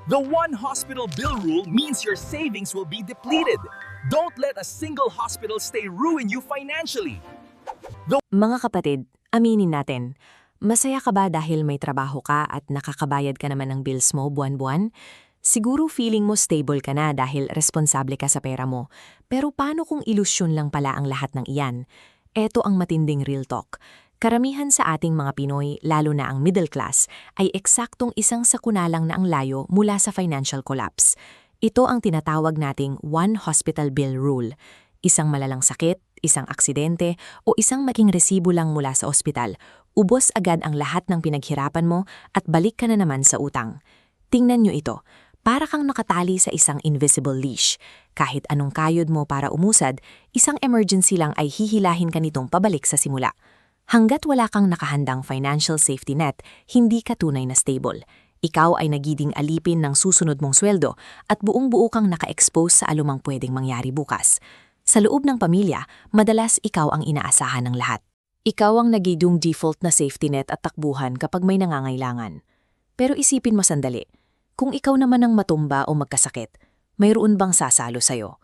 The one hospital bill rule means your savings will be depleted. Don't let a single hospital stay ruin you financially. Mga kapatid, aminin natin, masaya ka ba dahil may trabaho ka at nakakabayad ka naman ng bills mo buwan-buwan? Siguro feeling mo stable ka na dahil responsable ka sa pera mo. Pero paano kung ilusyon lang pala ang lahat ng iyan? Eto ang matinding real talk. Karamihan sa ating mga Pinoy, lalo na ang middle class, ay eksaktong isang sakunalang na ang layo mula sa financial collapse. Ito ang tinatawag nating one hospital bill rule. Isang malalang sakit, isang aksidente, o isang maging resibo lang mula sa ospital, ubos agad ang lahat ng pinaghirapan mo at balik ka na naman sa utang. Tingnan nyo ito. Para kang nakatali sa isang invisible leash. Kahit anong kayod mo para umusad, isang emergency lang ay hihilahin ka nitong pabalik sa simula. Hanggat wala kang nakahandang financial safety net, hindi ka tunay na stable. Ikaw ay nagiging alipin ng susunod mong sweldo at buong-buo kang naka-expose sa alumang pwedeng mangyari bukas. Sa loob ng pamilya, madalas ikaw ang inaasahan ng lahat. Ikaw ang nagiging default na safety net at takbuhan kapag may nangangailangan. Pero isipin mo sandali. Kung ikaw naman ang matumba o magkasakit, mayroon bang sasalo sa'yo?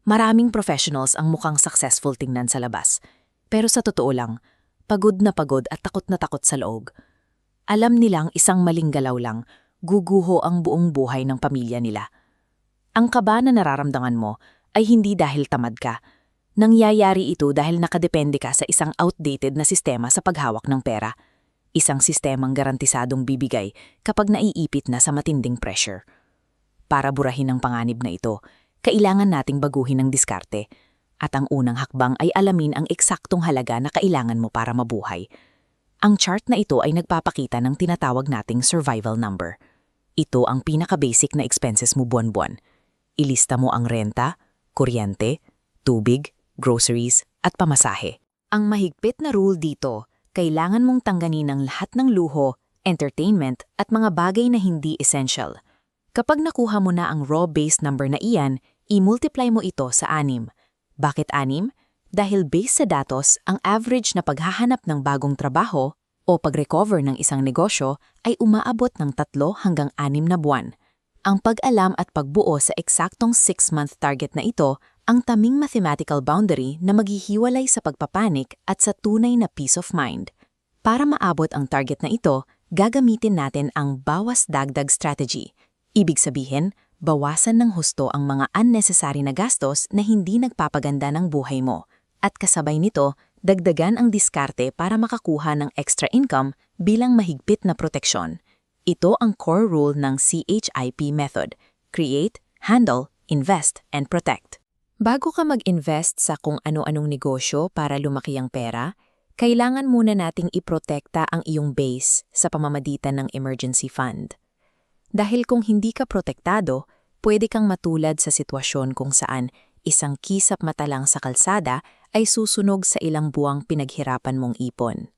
Maraming professionals ang mukhang successful tingnan sa labas. Pero sa totoo lang, pagod at takot na takot sa loob. Alam nilang isang maling galaw lang, guguho ang buong buhay ng pamilya nila. Ang kaba na nararamdaman mo ay hindi dahil tamad ka. Nangyayari ito dahil nakadepende ka sa isang outdated na sistema sa paghawak ng pera. Isang sistemang garantisadong bibigay kapag naiipit na sa matinding pressure. Para burahin ang panganib na ito, kailangan nating baguhin ang diskarte. At ang unang hakbang ay alamin ang eksaktong halaga na kailangan mo para mabuhay. Ang chart na ito ay nagpapakita ng tinatawag nating survival number. Ito ang pinaka-basic na expenses mo buwan-buwan. Ilista mo ang renta, kuryente, tubig, groceries, at pamasahe. Ang mahigpit na rule dito, kailangan mong tangganin ang lahat ng luho, entertainment, at mga bagay na hindi essential. Kapag nakuha mo na ang raw base number na iyan, i-multiply mo ito sa 6. Bakit 6? Dahil base sa datos, ang average na paghahanap ng bagong trabaho o pag-recover ng isang negosyo ay umaabot ng 3 hanggang 6 na buwan. Ang pag-alam at pagbuo sa eksaktong 6-month target na ito ang taming mathematical boundary na maghihiwalay sa pagpapanik at sa tunay na peace of mind. Para maabot ang target na ito, gagamitin natin ang bawas dagdag strategy. Ibig sabihin, bawasan ng husto ang mga unnecessary na gastos na hindi nagpapaganda ng buhay mo. At kasabay nito, dagdagan ang diskarte para makakuha ng extra income bilang mahigpit na proteksyon. Ito ang core rule ng CHIP method: create, handle, invest, and protect. Bago ka mag-invest sa kung ano-anong negosyo para lumaki ang pera, kailangan muna nating iprotekta ang iyong base sa pamamagitan ng emergency fund. Dahil kung hindi ka protektado, pwede kang matulad sa sitwasyon kung saan isang kisap mata lang sa kalsada ay susunog sa ilang buwang pinaghirapan mong ipon.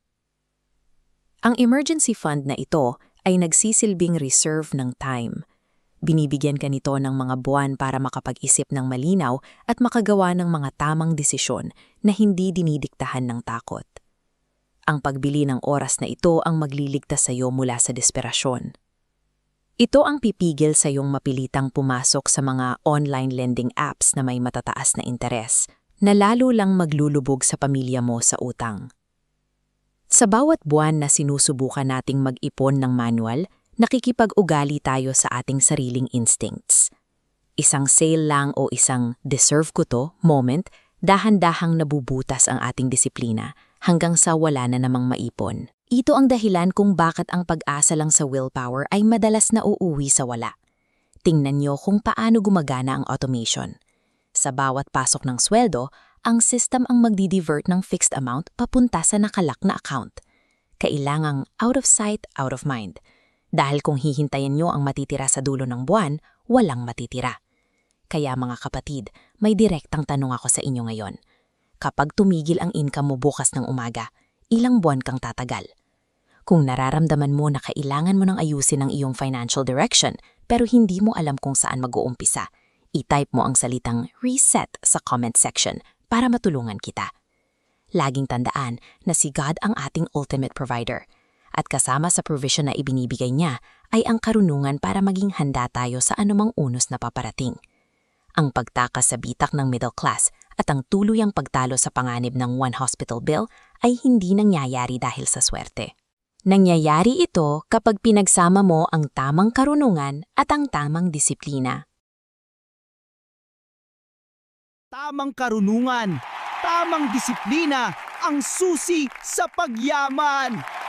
Ang emergency fund na ito ay nagsisilbing reserve ng time. Binibigyan ka nito ng mga buwan para makapag-isip ng malinaw at makagawa ng mga tamang desisyon na hindi dinidiktahan ng takot. Ang pagbili ng oras na ito ang magliligtas sa iyo mula sa desperasyon. Ito ang pipigil sa iyong mapilitang pumasok sa mga online lending apps na may matataas na interes, na lalo lang maglulubog sa pamilya mo sa utang. Sa bawat buwan na sinusubukan nating mag-ipon ng manual, nakikipag-ugali tayo sa ating sariling instincts. Isang sale lang o isang deserve ko to moment, dahan-dahang nabubutas ang ating disiplina hanggang sa wala na namang maipon. Ito ang dahilan kung bakit ang pag-asa lang sa willpower ay madalas na uuwi sa wala. Tingnan nyo kung paano gumagana ang automation. Sa bawat pasok ng sweldo, ang system ang magdi-divert ng fixed amount papunta sa nakalak na account. Kailangang out of sight, out of mind. Dahil kung hihintayin nyo ang matitira sa dulo ng buwan, walang matitira. Kaya mga kapatid, may direktang tanong ako sa inyo ngayon. Kapag tumigil ang income mo bukas ng umaga, ilang buwan kang tatagal? Kung nararamdaman mo na kailangan mo nang ayusin ang iyong financial direction pero hindi mo alam kung saan mag-uumpisa, i-type mo ang salitang reset sa comment section para matulungan kita. Laging tandaan na si God ang ating ultimate provider. At kasama sa provision na ibinibigay niya ay ang karunungan para maging handa tayo sa anumang unos na paparating. Ang pagtakas sa bitak ng middle class at ang tuluyang pagtalo sa panganib ng one hospital bill ay hindi nangyayari dahil sa swerte. Nangyayari ito kapag pinagsama mo ang tamang karunungan at ang tamang disiplina. Tamang karunungan, tamang disiplina, ang susi sa pagyaman.